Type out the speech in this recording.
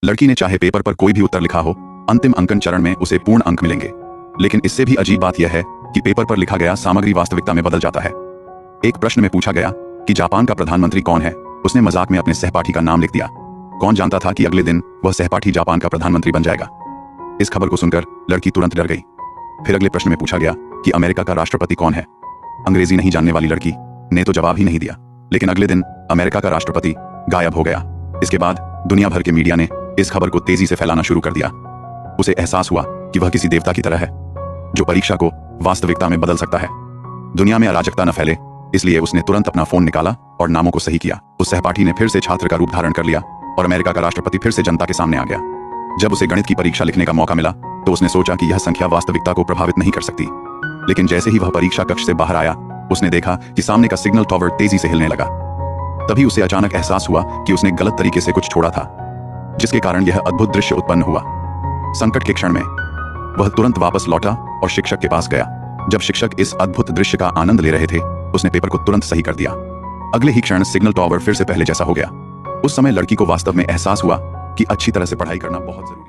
लड़की ने चाहे पेपर पर कोई भी उत्तर लिखा हो, अंतिम अंकन चरण में उसे पूर्ण अंक मिलेंगे। लेकिन इससे भी अजीब बात यह है कि पेपर पर लिखा गया सामग्री वास्तविकता में बदल जाता है। एक प्रश्न में पूछा गया कि जापान का प्रधानमंत्री कौन है। उसने मजाक में अपने सहपाठी का नाम लिख दिया। कौन जानता था कि अगले दिन वह सहपाठी जापान का प्रधानमंत्री बन जाएगा। इस खबर को सुनकर लड़की तुरंत डर गई। फिर अगले प्रश्न में पूछा गया कि अमेरिका का राष्ट्रपति कौन है। अंग्रेजी नहीं जानने वाली लड़की ने तो जवाब ही नहीं दिया। लेकिन अगले दिन अमेरिका का राष्ट्रपति गायब हो गया। इसके बाद दुनिया भर के मीडिया ने इस खबर को तेजी से फैलाना शुरू कर दिया। उसे एहसास हुआ कि वह किसी देवता की तरह है जो परीक्षा को वास्तविकता में बदल सकता है। दुनिया में अराजकता न फैले, इसलिए उसने तुरंत अपना फोन निकाला और नामों को सही किया। उस सहपाठी ने फिर से छात्र का रूप धारण कर लिया और अमेरिका का राष्ट्रपति फिर से जनता के सामने आ गया। जब उसे गणित की परीक्षा लिखने का मौका मिला तो उसने सोचा कि यह संख्या वास्तविकता को प्रभावित नहीं कर सकती। लेकिन जैसे ही वह परीक्षा कक्ष से बाहर आया, उसने देखा कि सामने का सिग्नल टॉवर तेजी से हिलने लगा। तभी उसे अचानक एहसास हुआ कि उसने गलत तरीके से कुछ छोड़ा था, जिसके कारण यह अद्भुत दृश्य उत्पन्न हुआ। संकट के क्षण में वह तुरंत वापस लौटा और शिक्षक के पास गया। जब शिक्षक इस अद्भुत दृश्य का आनंद ले रहे थे, उसने पेपर को तुरंत सही कर दिया। अगले ही क्षण सिग्नल टॉवर फिर से पहले जैसा हो गया। उस समय लड़की को वास्तव में एहसास हुआ कि अच्छी तरह से पढ़ाई करना बहुत जरूरी है।